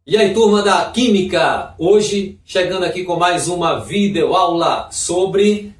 E aí, turma da Química, hoje chegando aqui com mais uma videoaula sobre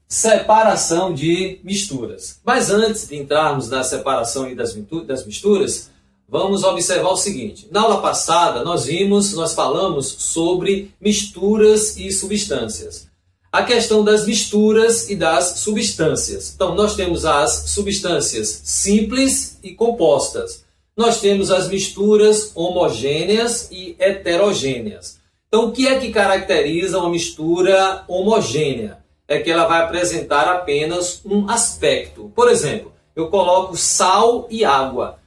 separação de misturas. Mas antes de entrarmos na separação das misturas, vamos observar o seguinte. Na aula passada nós falamos sobre misturas e substâncias. A questão das misturas e das substâncias. Então nós temos as substâncias simples e compostas. Nós temos as misturas homogêneas e heterogêneas. Então, o que é que caracteriza uma mistura homogênea? É que ela vai apresentar apenas um aspecto. Por exemplo, eu coloco sal e água.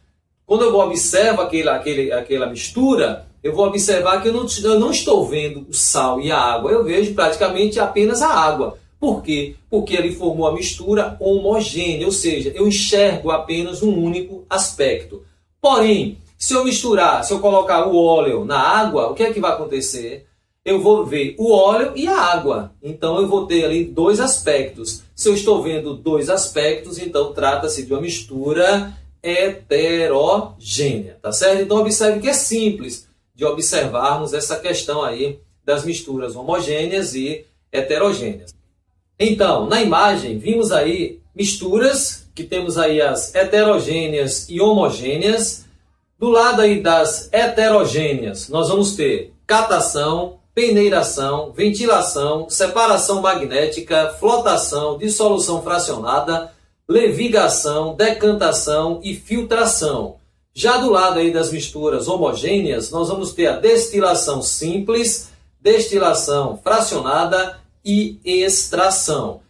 Quando eu observo aquela mistura, eu vou observar que eu não estou vendo o sal e a água. Eu vejo praticamente apenas a água. Por quê? Porque ele formou a mistura homogênea, ou seja, eu enxergo apenas um único aspecto. Porém, se eu colocar o óleo na água, o que é que vai acontecer? Eu vou ver o óleo e a água. Então, eu vou ter ali dois aspectos. Se eu estou vendo dois aspectos, então trata-se de uma mistura heterogênea, tá certo? Então, observe que é simples de observarmos essa questão aí das misturas homogêneas e heterogêneas. Então, na imagem, vimos aí misturas, que temos aí as heterogêneas e homogêneas. Do lado aí das heterogêneas, nós vamos ter catação, peneiração, ventilação, separação magnética, flotação, dissolução fracionada, levigação, decantação e filtração. Já do lado aí das misturas homogêneas, nós vamos ter a destilação simples, destilação fracionada e extração.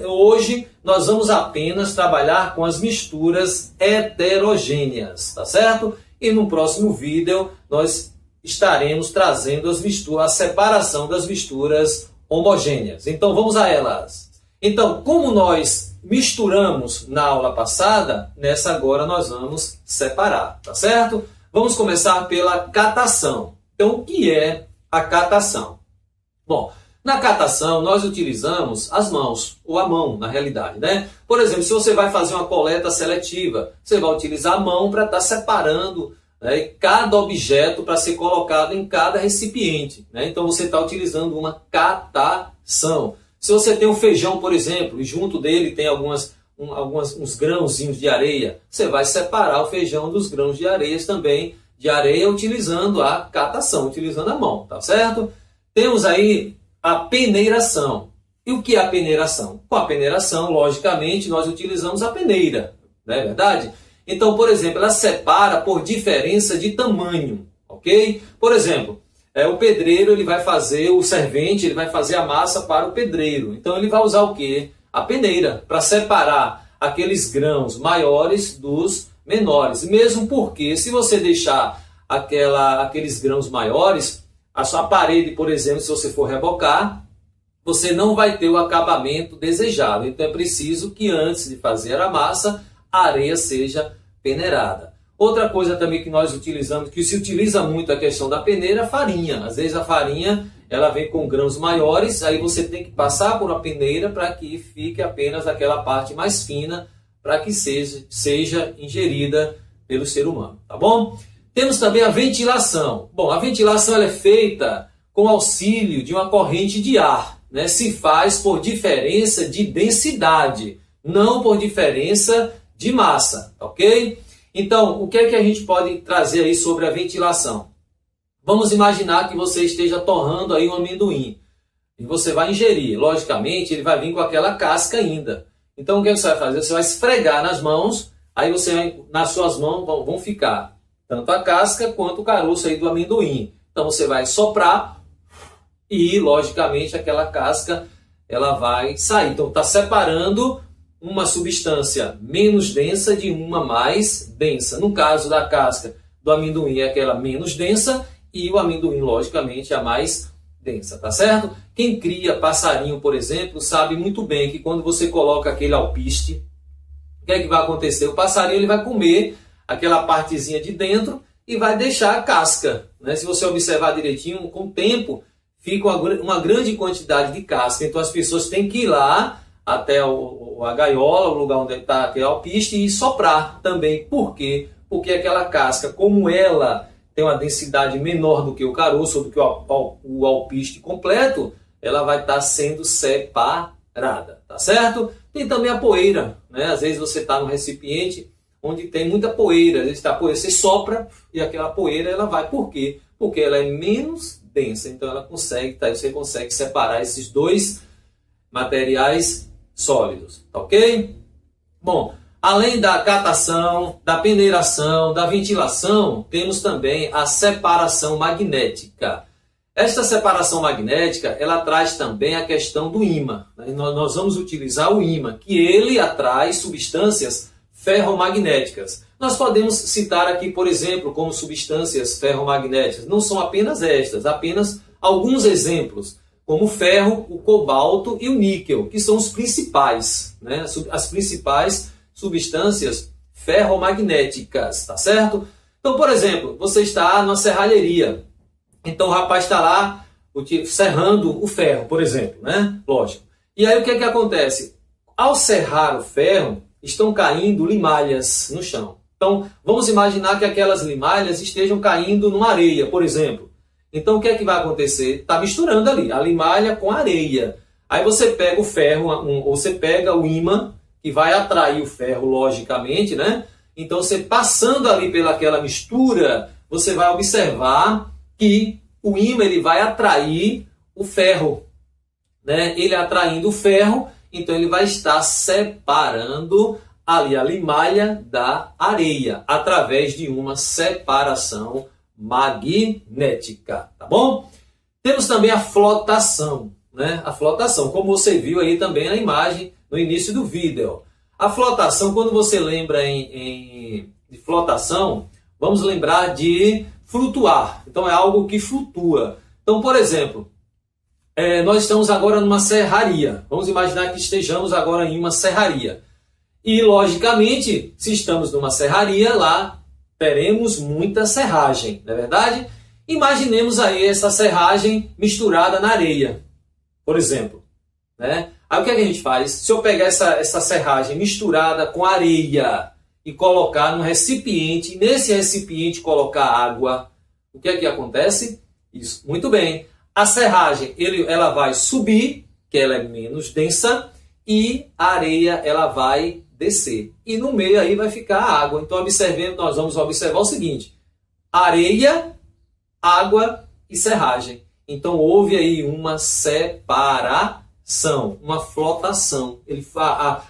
Hoje nós vamos apenas trabalhar com as misturas heterogêneas, tá certo? E no próximo vídeo nós estaremos trazendo a separação das misturas homogêneas. Então vamos a elas. Então, como nós misturamos na aula passada, nessa agora nós vamos separar, tá certo? Vamos começar pela catação. Então, o que é a catação? Bom, na catação, nós utilizamos as mãos, ou a mão, na realidade, né? Por exemplo, se você vai fazer uma coleta seletiva, você vai utilizar a mão para estar separando, né, cada objeto para ser colocado em cada recipiente, né? Então, você está utilizando uma catação. Se você tem um feijão, por exemplo, e junto dele tem uns grãozinhos de areia, você vai separar o feijão dos grãos de areia também, de areia, utilizando a catação, utilizando a mão, tá certo? Temos aí a peneiração. E o que é a peneiração? Com a peneiração, logicamente, nós utilizamos a peneira, não é verdade? Então, por exemplo, ela separa por diferença de tamanho, ok? Por exemplo, o pedreiro, o servente, ele vai fazer a massa para o pedreiro. Então, ele vai usar o quê? A peneira, para separar aqueles grãos maiores dos menores. Mesmo porque, se você deixar aqueles grãos maiores, a sua parede, por exemplo, se você for rebocar, você não vai ter o acabamento desejado. Então é preciso que antes de fazer a massa, a areia seja peneirada. Outra coisa também que nós utilizamos, que se utiliza muito a questão da peneira, é a farinha. Às vezes a farinha ela vem com grãos maiores, aí você tem que passar por uma peneira para que fique apenas aquela parte mais fina, para que seja ingerida pelo ser humano, tá bom? Temos também a ventilação. Bom, a ventilação ela é feita com auxílio de uma corrente de ar, né? Se faz por diferença de densidade, não por diferença de massa, ok? Então, o que é que a gente pode trazer aí sobre a ventilação? Vamos imaginar que você esteja torrando aí um amendoim e você vai ingerir. Logicamente, ele vai vir com aquela casca ainda. Então, o que você vai fazer? Você vai esfregar nas mãos, aí nas suas mãos vão ficar tanto a casca quanto o caroço aí do amendoim. Então você vai soprar e, logicamente, aquela casca ela vai sair. Então está separando uma substância menos densa de uma mais densa. No caso da casca do amendoim é aquela menos densa e o amendoim, logicamente, é a mais densa, tá certo? Quem cria passarinho, por exemplo, sabe muito bem que quando você coloca aquele alpiste, o que é que vai acontecer? O passarinho ele vai comer aquela partezinha de dentro e vai deixar a casca, né? Se você observar direitinho, com o tempo fica uma grande quantidade de casca. Então as pessoas têm que ir lá até a gaiola, o lugar onde está aquele alpiste, e soprar também. Por quê? Porque aquela casca, como ela tem uma densidade menor do que o caroço ou do que o alpiste completo, ela vai estar sendo separada, tá certo? Tem também a poeira, né? Às vezes você está num recipiente onde tem muita poeira, às vezes tá poeira, você sopra e aquela poeira ela vai. Por quê? Porque ela é menos densa, então ela consegue, você consegue separar esses dois materiais sólidos, tá ok? Bom, além da catação, da peneiração, da ventilação, temos também a separação magnética. Esta separação magnética, ela traz também a questão do ímã. Nós vamos utilizar o ímã, que ele atrai substâncias ferromagnéticas. Nós podemos citar aqui, por exemplo, como substâncias ferromagnéticas. Não são apenas estas, apenas alguns exemplos, como o ferro, o cobalto e o níquel, que são os principais, né? As principais substâncias ferromagnéticas, tá certo? Então, por exemplo, você está numa serralheria. Então o rapaz está lá serrando o ferro, por exemplo, né? Lógico. E aí o que é que acontece? Ao serrar o ferro, estão caindo limalhas no chão. Então vamos imaginar que aquelas limalhas estejam caindo numa areia, por exemplo. Então o que é que vai acontecer? Está misturando ali a limalha com a areia. Aí você pega o ferro, ou você pega o ímã, que vai atrair o ferro, logicamente, né? Então você passando ali pelaquela mistura, você vai observar que o ímã ele vai atrair o ferro, né? Ele atraindo o ferro, então ele vai estar separando ali a limalha da areia através de uma separação magnética, tá bom? Temos também a flotação, né? A flotação, como você viu aí também na imagem no início do vídeo. A flotação, quando você lembra de flotação, vamos lembrar de flutuar. Então é algo que flutua. Então, por exemplo, nós estamos agora numa serraria. Vamos imaginar que estejamos agora em uma serraria. E, logicamente, se estamos numa serraria, lá teremos muita serragem, não é verdade? Imaginemos aí essa serragem misturada na areia, por exemplo, né? Aí o que é que a gente faz? Se eu pegar essa serragem misturada com areia e colocar num recipiente, e nesse recipiente colocar água, o que é que acontece? Isso, muito bem. A serragem ela vai subir, que ela é menos densa, e a areia ela vai descer. E no meio aí vai ficar a água. Então nós vamos observar o seguinte: areia, água e serragem. Então houve aí uma separação, uma flotação.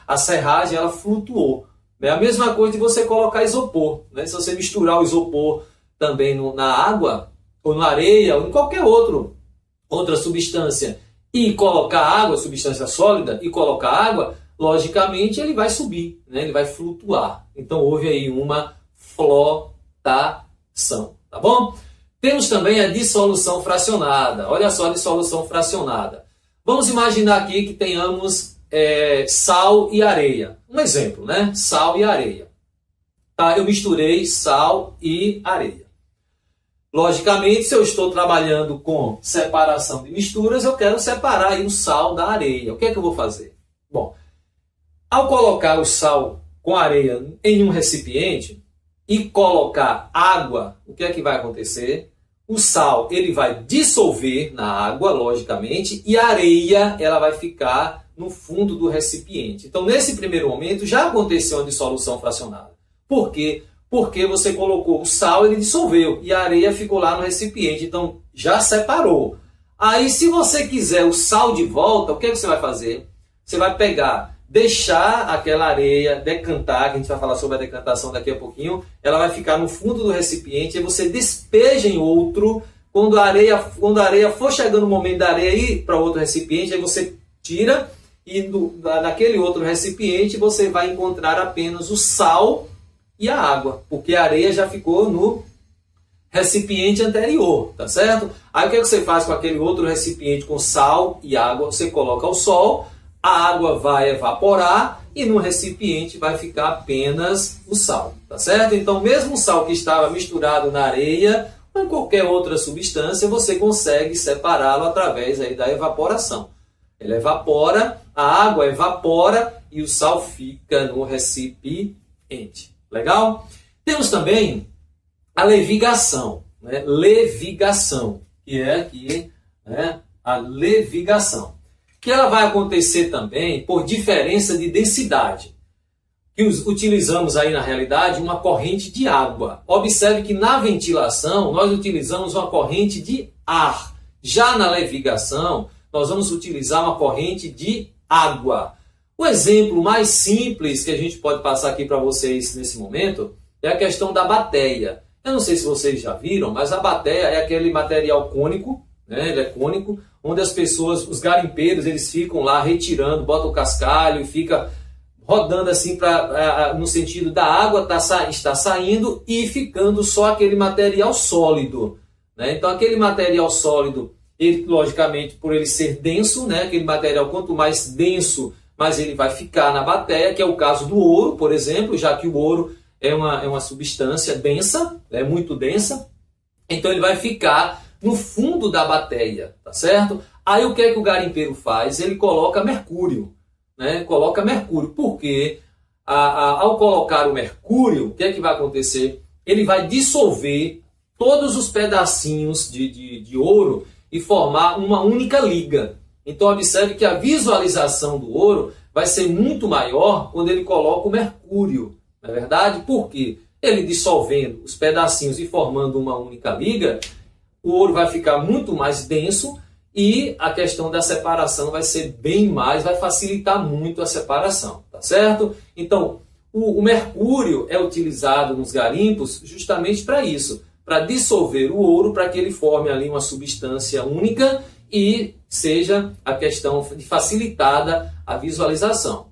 A serragem ela flutuou. É a mesma coisa de você colocar isopor, né? Se você misturar o isopor também na água, ou na areia, ou em qualquer outra substância, e colocar água, substância sólida, e colocar água, logicamente ele vai subir, né? Ele vai flutuar. Então houve aí uma flotação, tá bom? Temos também a dissolução fracionada. Olha só a dissolução fracionada. Vamos imaginar aqui que tenhamos sal e areia. Um exemplo, né? Sal e areia. Tá? Eu misturei sal e areia. Logicamente, se eu estou trabalhando com separação de misturas, eu quero separar aí o sal da areia. O que é que eu vou fazer? Bom, ao colocar o sal com areia em um recipiente e colocar água, o que é que vai acontecer? O sal ele vai dissolver na água, logicamente, e a areia ela vai ficar no fundo do recipiente. Então, nesse primeiro momento, já aconteceu uma dissolução fracionada. Por quê? Porque você colocou o sal, ele dissolveu, e a areia ficou lá no recipiente. Então, já separou. Aí, se você quiser o sal de volta, o que é que você vai fazer? Você vai pegar, deixar aquela areia decantar, que a gente vai falar sobre a decantação daqui a pouquinho, ela vai ficar no fundo do recipiente, aí você despeja em outro. Quando a areia for chegando o momento da areia ir para outro recipiente, aí você tira, e naquele outro recipiente você vai encontrar apenas o sal e a água, porque a areia já ficou no recipiente anterior, tá certo? Aí o que você faz com aquele outro recipiente com sal e água? Você coloca ao sol, a água vai evaporar e no recipiente vai ficar apenas o sal, tá certo? Então mesmo o sal que estava misturado na areia ou em qualquer outra substância, você consegue separá-lo através aí da evaporação. Ele evapora, a água evapora e o sal fica no recipiente. Legal? Temos também a levigação, né, levigação, que é aqui, né, a levigação. Que ela vai acontecer também por diferença de densidade, que utilizamos aí na realidade uma corrente de água. Observe que na ventilação nós utilizamos uma corrente de ar. Já na levigação nós vamos utilizar uma corrente de água. O exemplo mais simples que a gente pode passar aqui para vocês nesse momento é a questão da bateia. Eu não sei se vocês já viram, mas a bateia é aquele material cônico, né? Ele é cônico, onde as pessoas, os garimpeiros, eles ficam lá retirando, botam o cascalho e fica rodando assim no sentido da água está saindo e ficando só aquele material sólido, né? Então aquele material sólido, ele, logicamente, por ele ser denso, né? Aquele material, quanto mais denso, mais ele vai ficar na bateia, que é o caso do ouro, por exemplo, já que o ouro é uma substância densa, é muito densa, então ele vai ficar no fundo da bateia, tá certo? Aí o que é que o garimpeiro faz? Ele coloca mercúrio, né? Coloca mercúrio, porque ao colocar o mercúrio, o que é que vai acontecer? Ele vai dissolver todos os pedacinhos de ouro e formar uma única liga. Então observe que a visualização do ouro vai ser muito maior quando ele coloca o mercúrio, não é verdade? Porque ele dissolvendo os pedacinhos e formando uma única liga, o ouro vai ficar muito mais denso e a questão da separação vai ser bem mais, vai facilitar muito a separação, tá certo? Então, o mercúrio é utilizado nos garimpos justamente para isso, para dissolver o ouro, para que ele forme ali uma substância única e seja a questão de facilitada a visualização.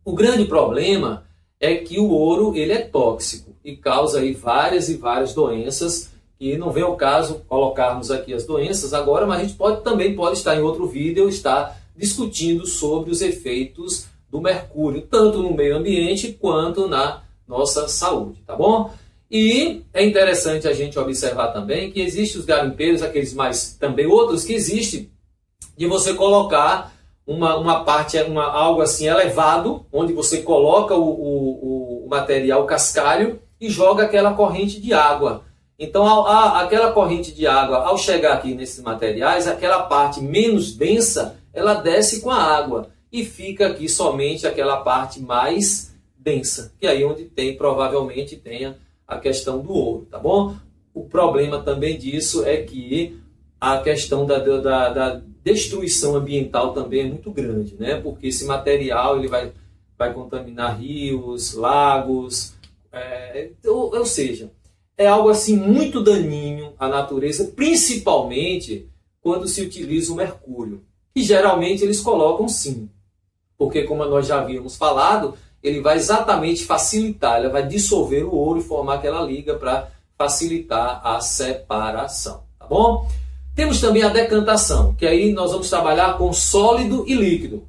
O grande problema é que o ouro ele é tóxico e causa aí várias e várias doenças, e não vem ao caso colocarmos aqui as doenças agora, mas a gente também pode estar em outro vídeo, estar discutindo sobre os efeitos do mercúrio, tanto no meio ambiente quanto na nossa saúde, tá bom? E é interessante a gente observar também que existem os garimpeiros, aqueles mais também outros que existem, de você colocar uma parte, algo assim elevado, onde você coloca o material, o cascalho, e joga aquela corrente de água. Então aquela corrente de água, ao chegar aqui nesses materiais, aquela parte menos densa, ela desce com a água e fica aqui somente aquela parte mais densa, que aí onde provavelmente tenha a questão do ouro, tá bom? O problema também disso é que a questão da destruição ambiental também é muito grande, né? Porque esse material ele vai contaminar rios, lagos, ou seja, é algo assim muito daninho à natureza, principalmente quando se utiliza o mercúrio, que geralmente eles colocam sim, porque como nós já havíamos falado, ele vai exatamente facilitar, ele vai dissolver o ouro e formar aquela liga para facilitar a separação, tá bom? Temos também a decantação, que aí nós vamos trabalhar com sólido e líquido,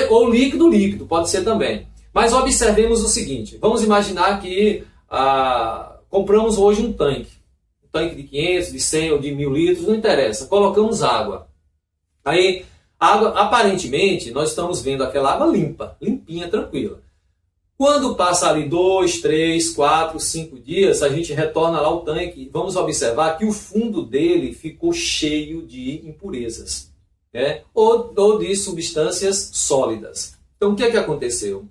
ou líquido, pode ser também. Mas observemos o seguinte, vamos imaginar que compramos hoje um tanque de 500, de 100 ou de 1000 litros, não interessa, colocamos água. Aí, água, aparentemente, nós estamos vendo aquela água limpa, limpinha, tranquila. Quando passa ali 2, 3, 4, 5 dias, a gente retorna lá ao tanque e vamos observar que o fundo dele ficou cheio de impurezas, né? ou de substâncias sólidas. Então, o que é que aconteceu?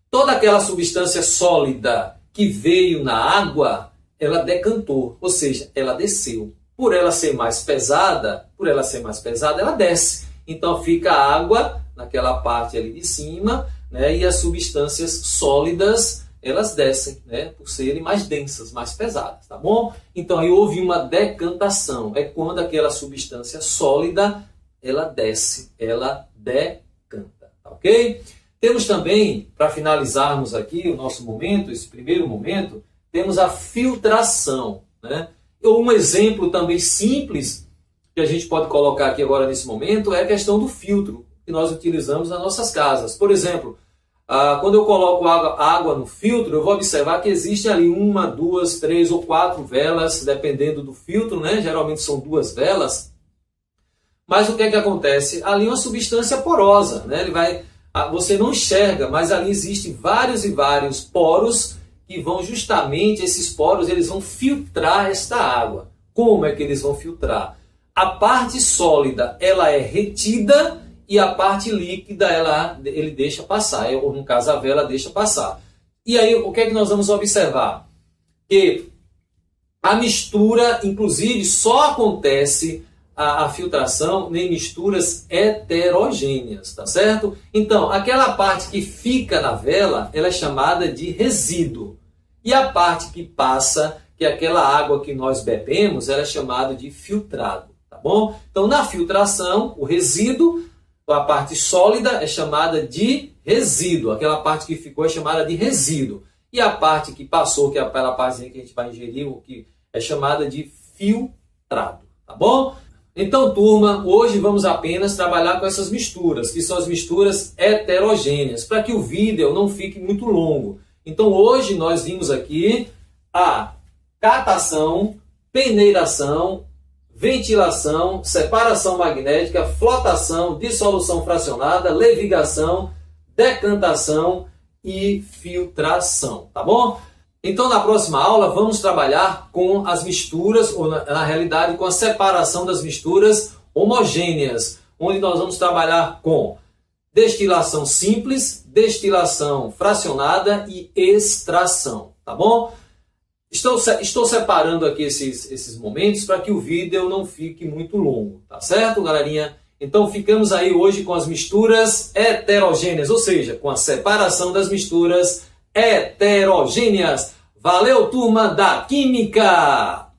Toda aquela substância sólida que veio na água, ela decantou, ou seja, ela desceu. Por ela ser mais pesada, ela desce. Então fica a água naquela parte ali de cima, né, e as substâncias sólidas, elas descem, né, por serem mais densas, mais pesadas, tá bom? Então aí houve uma decantação, é quando aquela substância sólida, ela desce, ela decanta, tá ok? Temos também, para finalizarmos aqui o nosso momento, esse primeiro momento, temos a filtração, né? Um exemplo também simples que a gente pode colocar aqui agora nesse momento é a questão do filtro que nós utilizamos nas nossas casas. Por exemplo, quando eu coloco água no filtro, eu vou observar que existem ali 1, 2, 3 ou 4 velas, dependendo do filtro, né? Geralmente são 2 velas. Mas o que é que acontece? Ali é uma substância porosa, né? Você não enxerga, mas ali existem vários e vários poros que vão justamente, esses poros, eles vão filtrar esta água. Como é que eles vão filtrar? A parte sólida, ela é retida e a parte líquida, ele deixa passar, ou no caso a vela deixa passar. E aí, o que é que nós vamos observar? Que a mistura, inclusive, só acontece a filtração em misturas heterogêneas, tá certo? Então, aquela parte que fica na vela, ela é chamada de resíduo. E a parte que passa, que é aquela água que nós bebemos, ela é chamada de filtrado, tá bom? Então, na filtração, o resíduo, a parte sólida é chamada de resíduo. Aquela parte que ficou é chamada de resíduo. E a parte que passou, que é aquela parte que a gente vai ingerir, o que é chamada de filtrado, tá bom? Então, turma, hoje vamos apenas trabalhar com essas misturas, que são as misturas heterogêneas, para que o vídeo não fique muito longo. Então, hoje nós vimos aqui a catação, peneiração, ventilação, separação magnética, flotação, dissolução fracionada, levigação, decantação e filtração, tá bom? Então, na próxima aula, vamos trabalhar com as misturas, ou na realidade, com a separação das misturas homogêneas, onde nós vamos trabalhar com destilação simples, destilação fracionada e extração, tá bom? Estou separando aqui esses momentos para que o vídeo não fique muito longo, tá certo, galerinha? Então, ficamos aí hoje com as misturas heterogêneas, ou seja, com a separação das misturas heterogêneas. Valeu, turma da Química!